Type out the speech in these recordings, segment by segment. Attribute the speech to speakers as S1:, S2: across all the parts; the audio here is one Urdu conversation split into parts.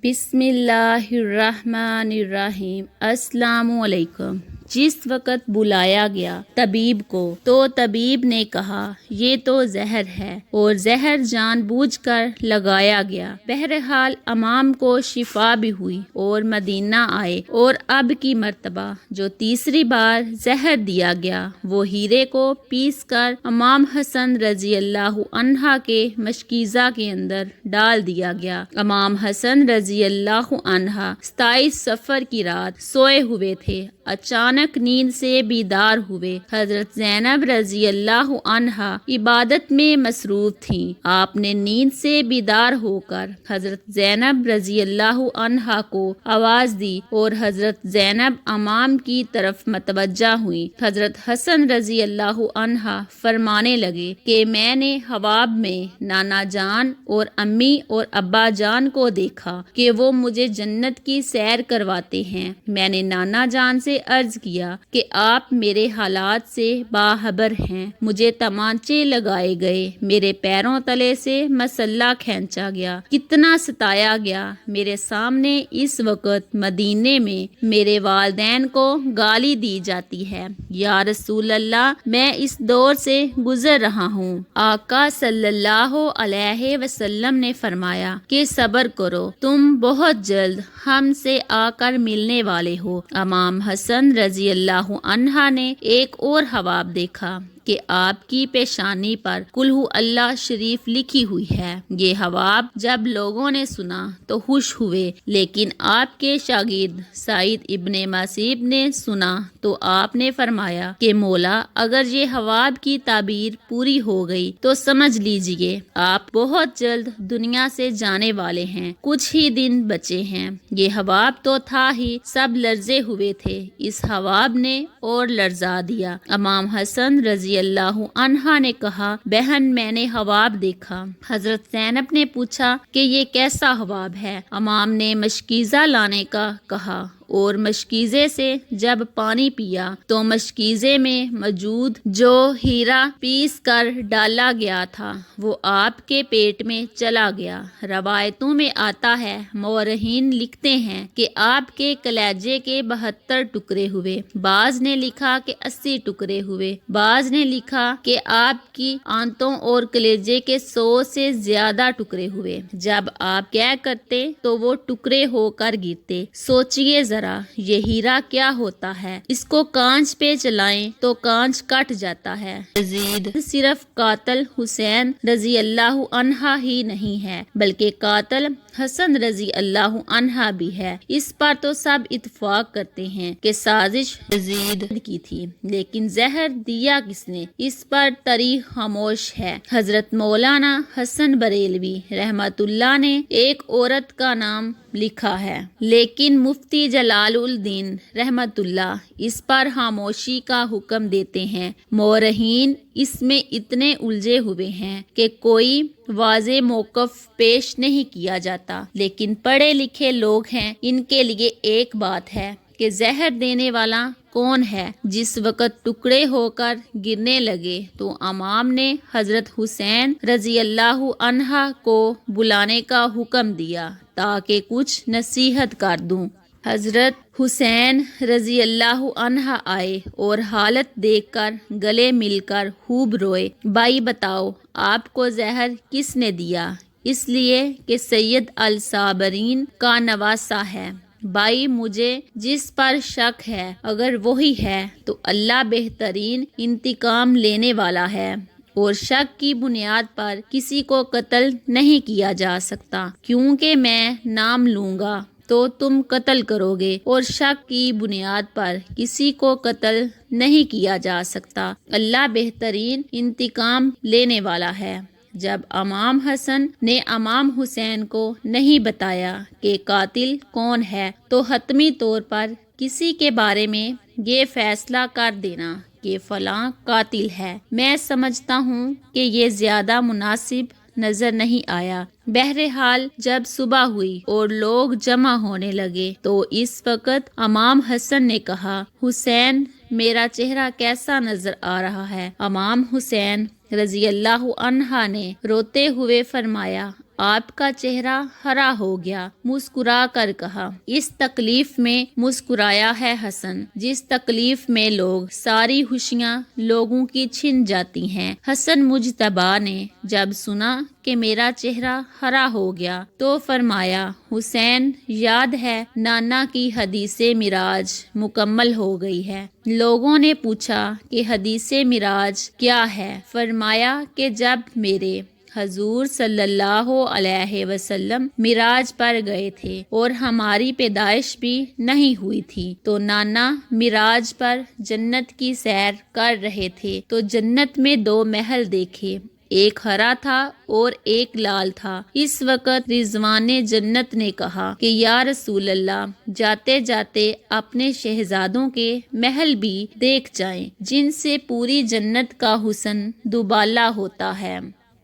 S1: بسم اللہ الرحمن الرحیم۔ السلام علیکم۔ جس وقت بلایا گیا طبیب کو تو طبیب نے کہا یہ تو زہر ہے، اور زہر جان بوجھ کر لگایا گیا۔ بہرحال امام کو شفا بھی ہوئی اور مدینہ آئے، اور اب کی مرتبہ جو تیسری بار زہر دیا گیا وہ ہیرے کو پیس کر امام حسن رضی اللہ عنہ کے مشکیزہ کے اندر ڈال دیا گیا۔ امام حسن رضی اللہ عنہ 27 صفر کی رات سوئے ہوئے تھے، اچانک نیند سے بیدار ہوئے۔ حضرت زینب رضی اللہ عنہا عبادت میں مصروف تھیں۔ آپ نے نیند سے بیدار ہو کر حضرت زینب رضی اللہ عنہا کو آواز دی، اور حضرت زینب امام کی طرف متوجہ ہوئی۔ حضرت حسن رضی اللہ عنہا فرمانے لگے کہ میں نے خواب میں نانا جان اور امی اور ابا جان کو دیکھا کہ وہ مجھے جنت کی سیر کرواتے ہیں۔ میں نے نانا جان سے عرض کیا کہ آپ میرے حالات سے باخبر ہیں۔ مجھے تمانچے لگائے گئے، میرے پیروں تلے سے مسلح کھینچا گیا، کتنا ستایا گیا۔ میرے سامنے اس وقت مدینے میں میرے والدین کو گالی دی جاتی ہے۔ یا رسول اللہ، میں اس دور سے گزر رہا ہوں۔ آقا صلی اللہ علیہ وسلم نے فرمایا کہ صبر کرو، تم بہت جلد ہم سے آ کر ملنے والے ہو۔ امام حسن رضی اللہ عنہ نے ایک اور خواب دیکھا کہ آپ کی پیشانی پر قل ہو اللہ شریف لکھی ہوئی ہے۔ یہ خواب جب لوگوں نے سنا تو خوش ہوئے، لیکن آپ کے شاگرد سعید ابن مسیب نے سنا تو آپ نے فرمایا کہ مولا، اگر یہ خواب کی تعبیر پوری ہو گئی تو سمجھ لیجئے آپ بہت جلد دنیا سے جانے والے ہیں، کچھ ہی دن بچے ہیں۔ یہ خواب تو تھا ہی، سب لرزے ہوئے تھے۔ اس خواب نے اور لرزا دیا۔ امام حسن رضی اللہ عنہ نے کہا، بہن میں نے خواب دیکھا۔ حضرت زینب نے پوچھا کہ یہ کیسا خواب ہے؟ امام نے مشکیزہ لانے کا کہا، اور مشکیزے سے جب پانی پیا تو مشکیزے میں موجود جو ہیرا پیس کر ڈالا گیا تھا وہ آپ کے پیٹ میں چلا گیا۔ روایتوں میں آتا ہے، مورخین لکھتے ہیں کہ آپ کے کلیجے کے 72 ٹکڑے ہوئے، بعض نے لکھا کہ 80 ٹکڑے ہوئے، بعض نے لکھا کہ آپ کی آنتوں اور کلیجے کے 100 سے زیادہ ٹکڑے ہوئے۔ جب آپ کیا کرتے تو وہ ٹکڑے ہو کر گرتے۔ سوچئے ذرا یہ ہیرا کیا ہوتا ہے؟ اس کو کانچ پہ چلائیں تو کانچ کٹ جاتا ہے۔ یزید صرف قاتل حسین رضی اللہ عنہ ہی نہیں ہے، بلکہ قاتل حسن رضی اللہ عنہ بھی ہے۔ اس پر تو سب اتفاق کرتے ہیں کہ سازش یزید کی تھی، لیکن زہر دیا کس نے؟ اس پر تاریخ خاموش ہے۔ حضرت مولانا حسن بریلوی رحمت اللہ نے ایک عورت کا نام لکھا ہے، لیکن مفتی جلال الدین رحمت اللہ اس پر خاموشی کا حکم دیتے ہیں۔ مورخین اس میں اتنے الجھے ہوئے ہیں کہ کوئی واضح موقف پیش نہیں کیا جاتا، لیکن پڑھے لکھے لوگ ہیں، ان کے لیے ایک بات ہے کہ زہر دینے والا کون ہے۔ جس وقت ٹکڑے ہو کر گرنے لگے تو امام نے حضرت حسین رضی اللہ عنہ کو بلانے کا حکم دیا تاکہ کچھ نصیحت کر دوں۔ حضرت حسین رضی اللہ عنہ آئے اور حالت دیکھ کر گلے مل کر خوب روئے۔ بھائی بتاؤ، آپ کو زہر کس نے دیا؟ اس لیے کہ سید الصابرین کا نواسہ ہے۔ بھائی، مجھے جس پر شک ہے اگر وہی ہے تو اللہ بہترین انتقام لینے والا ہے، اور شک کی بنیاد پر کسی کو قتل نہیں کیا جا سکتا، کیونکہ میں نام لوں گا تو تم قتل کرو گے، اور شک کی بنیاد پر کسی کو قتل نہیں کیا جا سکتا۔ اللہ بہترین انتقام لینے والا ہے۔ جب امام حسن نے امام حسین کو نہیں بتایا کہ قاتل کون ہے تو حتمی طور پر کسی کے بارے میں یہ فیصلہ کر دینا کہ فلاں قاتل ہے، میں سمجھتا ہوں کہ یہ زیادہ مناسب نظر نہیں آیا۔ بہرحال جب صبح ہوئی اور لوگ جمع ہونے لگے تو اس وقت امام حسن نے کہا، حسین میرا چہرہ کیسا نظر آ رہا ہے؟ امام حسین رضی اللہ عنہ نے روتے ہوئے فرمایا، آپ کا چہرہ ہرا ہو گیا، مسکرا کر کہا، اس تکلیف میں مسکرایا ہے حسن جس تکلیف میں لوگ ساری خوشیاں لوگوں کی چھن جاتی ہیں۔ حسن مجتبیٰ نے جب سنا کہ میرا چہرہ ہرا ہو گیا تو فرمایا، حسین یاد ہے نانا کی حدیث معراج مکمل ہو گئی ہے۔ لوگوں نے پوچھا کہ حدیث معراج کیا ہے؟ فرمایا کہ جب میرے حضور صلی اللہ علیہ وسلم معراج پر گئے تھے اور ہماری پیدائش بھی نہیں ہوئی تھی تو نانا معراج پر جنت کی سیر کر رہے تھے تو جنت میں 2 محل دیکھے، ایک ہرا تھا اور ایک لال تھا۔ اس وقت رضوان جنت نے کہا کہ یا رسول اللہ، جاتے جاتے اپنے شہزادوں کے محل بھی دیکھ جائیں جن سے پوری جنت کا حسن دوبالا ہوتا ہے۔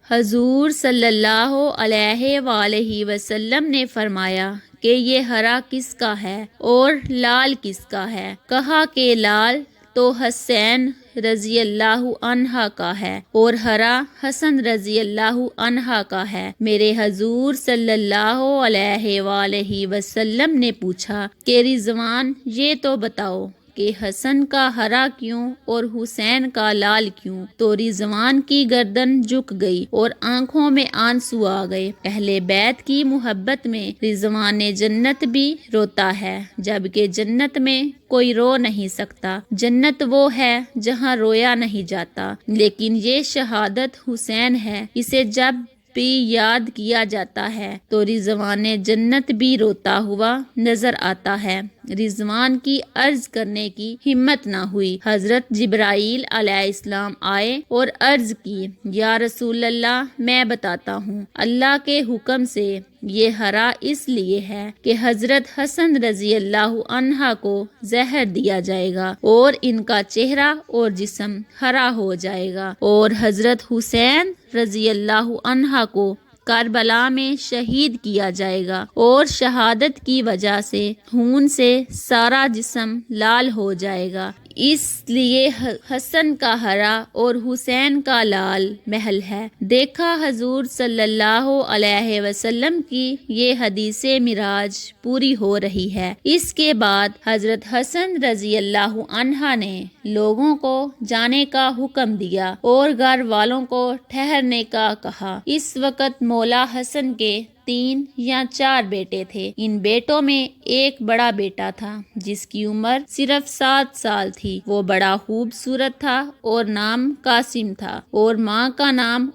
S1: حضور صلی اللہ علیہ وآلہ وسلم نے فرمایا کہ یہ ہرا کس کا ہے اور لال کس کا ہے؟ کہا کہ لال تو حسین رضی اللہ عنہ کا ہے اور ہرا حسن رضی اللہ عنہ کا ہے۔ میرے حضور صلی اللہ علیہ وآلہ وسلم نے پوچھا کہ رضوان یہ تو بتاؤ کہ حسن کا ہرا کیوں اور حسین کا لال کیوں؟ تو رضوان کی گردن جھک گئی اور آنکھوں میں آنسو آ گئے۔ اہل بیت کی محبت میں رضوان جنت بھی روتا ہے، جبکہ جنت میں کوئی رو نہیں سکتا۔ جنت وہ ہے جہاں رویا نہیں جاتا، لیکن یہ شہادت حسین ہے، اسے جب بھی یاد کیا جاتا ہے تو رضوان جنت بھی روتا ہوا نظر آتا ہے۔ رضوان کی عرض کرنے کی ہمت نہ ہوئی۔ حضرت جبرائیل علیہ السلام آئے اور عرض کی، یا رسول اللہ میں بتاتا ہوں، اللہ کے حکم سے یہ ہرا اس لیے ہے کہ حضرت حسن رضی اللہ عنہ کو زہر دیا جائے گا اور ان کا چہرہ اور جسم ہرا ہو جائے گا، اور حضرت حسین رضی اللہ عنہ کو کربلا میں شہید کیا جائے گا اور شہادت کی وجہ سے خون سے سارا جسم لال ہو جائے گا۔ اس لیے حسن کا ہرا اور حسین کا لال محل ہے۔ دیکھا حضور صلی اللہ علیہ وسلم کی یہ حدیث معراج پوری ہو رہی ہے۔ اس کے بعد حضرت حسن رضی اللہ عنہ نے لوگوں کو جانے کا حکم دیا اور گھر والوں کو ٹھہرنے کا کہا۔ اس وقت مولا حسن کے 3 یا 4 بیٹے تھے۔ ان بیٹوں میں ایک بڑا بیٹا تھا جس کی عمر صرف 7 سال تھی۔ وہ بڑا خوبصورت تھا اور نام قاسم تھا، اور ماں کا نام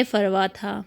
S1: فروا تھا۔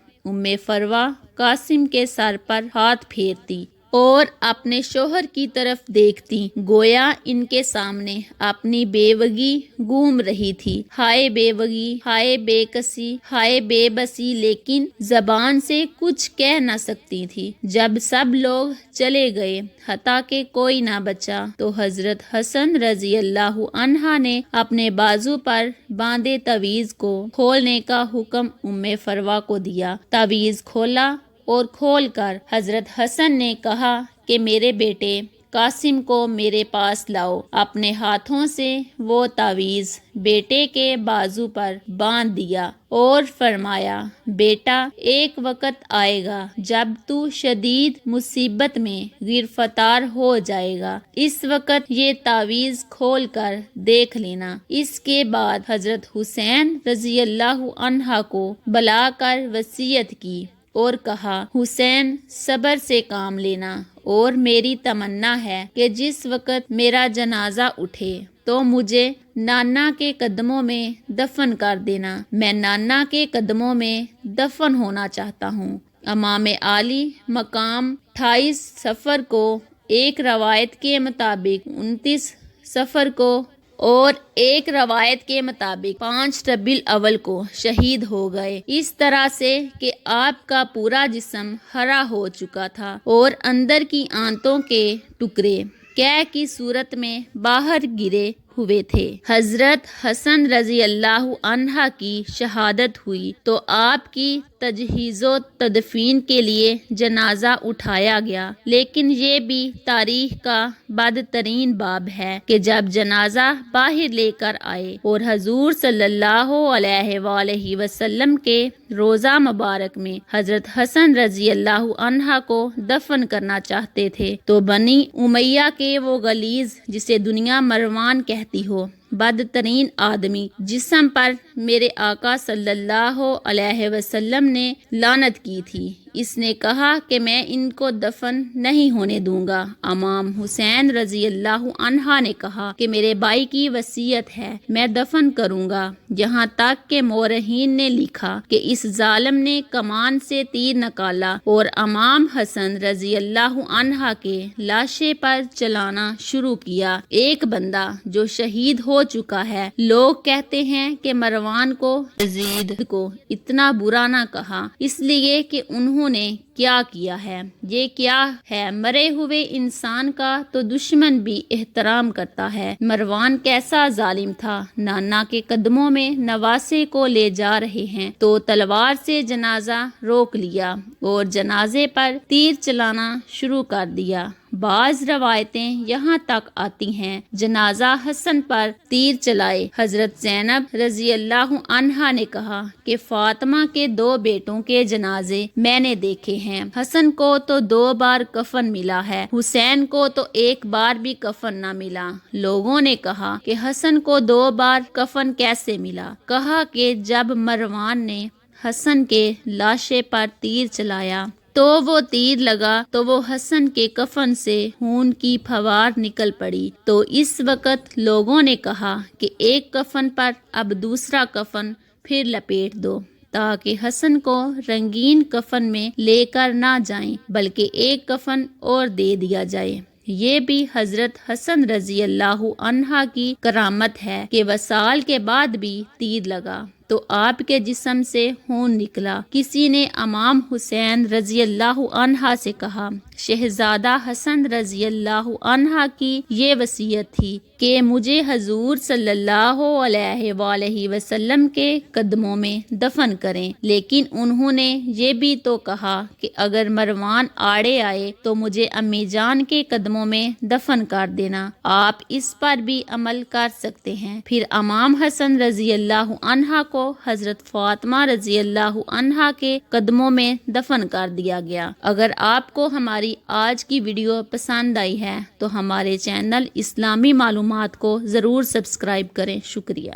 S1: فروا قاسم کے سر پر ہاتھ پھیرتی اور اپنے شوہر کی طرف دیکھتی، گویا ان کے سامنے اپنی بیوگی گھوم رہی تھی۔ ہائے بیوگی، ہائے بے کسی، ہائے بے بسی، لیکن زبان سے کچھ کہہ نہ سکتی تھی۔ جب سب لوگ چلے گئے حتیٰ کہ کوئی نہ بچا تو حضرت حسن رضی اللہ عنہ نے اپنے بازو پر باندھے تعویذ کو کھولنے کا حکم فروا کو دیا۔ تعویذ کھولا اور کھول کر حضرت حسن نے کہا کہ میرے بیٹے قاسم کو میرے پاس لاؤ۔ اپنے ہاتھوں سے وہ تعویذ بیٹے کے بازو پر باندھ دیا اور فرمایا، بیٹا ایک وقت آئے گا جب تو شدید مصیبت میں گرفتار ہو جائے گا، اس وقت یہ تعویذ کھول کر دیکھ لینا۔ اس کے بعد حضرت حسین رضی اللہ عنہ کو بلا کر وصیت کی اور کہا، حسین صبر سے کام لینا، اور میری تمنا ہے کہ جس وقت میرا جنازہ اٹھے تو مجھے نانا کے قدموں میں دفن کر دینا۔ میں نانا کے قدموں میں دفن ہونا چاہتا ہوں۔ امام عالی مقام 28 صفر کو، ایک روایت کے مطابق 29 صفر کو اور ایک روایت کے مطابق 5 ربیع الاول کو شہید ہو گئے، اس طرح سے کہ آپ کا پورا جسم ہرا ہو چکا تھا اور اندر کی آنتوں کے ٹکڑے قے کی صورت میں باہر گرے ہوئے تھے۔ حضرت حسن رضی اللہ عنہ کی شہادت ہوئی تو آپ کی تجہیز و تدفین کے لیے جنازہ اٹھایا گیا، لیکن یہ بھی تاریخ کا بدترین باب ہے کہ جب جنازہ باہر لے کر آئے اور حضور صلی اللہ علیہ وآلہ وسلم کے روضہ مبارک میں حضرت حسن رضی اللہ عنہ کو دفن کرنا چاہتے تھے تو بنی امیہ کے وہ غلیظ، جسے دنیا مروان کہتی ہو، بدترین آدمی، جسم پر میرے آقا صلی اللہ علیہ وسلم نے لعنت کی تھی، اس نے کہا کہ میں ان کو دفن نہیں ہونے دوں گا۔ امام حسین رضی اللہ عنہ نے کہا کہ میرے بھائی کی وصیت ہے، میں دفن کروں گا، یہاں تک کہ مورخین نے لکھا کہ اس ظالم نے کمان سے تیر نکالا اور امام حسن رضی اللہ عنہ کے لاشے پر چلانا شروع کیا۔ ایک بندہ جو شہید ہو چکا ہے، لوگ کہتے ہیں کہ مروان کو یزید کو اتنا برا نہ کہا، اس لیے کہ انہوں نے کیا کیا ہے، یہ کیا ہے، مرے ہوئے انسان کا تو دشمن بھی احترام کرتا ہے۔ مروان کیسا ظالم تھا، نانا کے قدموں میں نواسے کو لے جا رہے ہیں تو تلوار سے جنازہ روک لیا اور جنازے پر تیر چلانا شروع کر دیا۔ بعض روایتیں یہاں تک آتی ہیں جنازہ حسن پر تیر چلائے۔ حضرت زینب رضی اللہ عنہا نے کہا کہ فاطمہ کے 2 بیٹوں کے جنازے میں نے دیکھے ہیں، حسن کو تو 2 بار کفن ملا ہے، حسین کو تو 1 بار بھی کفن نہ ملا۔ لوگوں نے کہا کہ حسن کو 2 بار کفن کیسے ملا؟ کہا کہ جب مروان نے حسن کے لاشے پر تیر چلایا تو وہ تیر لگا تو وہ حسن کے کفن سے خون کی پھوار نکل پڑی، تو اس وقت لوگوں نے کہا کہ ایک کفن پر اب دوسرا کفن پھر لپیٹ دو تاکہ حسن کو رنگین کفن میں لے کر نہ جائیں بلکہ ایک کفن اور دے دیا جائے۔ یہ بھی حضرت حسن رضی اللہ عنہ کی کرامت ہے کہ وصال کے بعد بھی تیر لگا تو آپ کے جسم سے خون نکلا۔ کسی نے امام حسین رضی اللہ عنہ سے کہا، شہزادہ حسن رضی اللہ عنہ کی یہ وصیت تھی کہ مجھے حضور صلی اللہ علیہ وآلہ وسلم کے قدموں میں دفن کریں، لیکن انہوں نے یہ بھی تو کہا کہ اگر مروان آڑے آئے تو مجھے امی جان کے قدموں میں دفن کر دینا، آپ اس پر بھی عمل کر سکتے ہیں۔ پھر امام حسن رضی اللہ عنہ کو حضرت فاطمہ رضی اللہ عنہ کے قدموں میں دفن کر دیا گیا۔ اگر آپ کو ہماری آج کی ویڈیو پسند آئی ہے تو ہمارے چینل اسلامی معلومات کو ضرور سبسکرائب کریں۔ شکریہ۔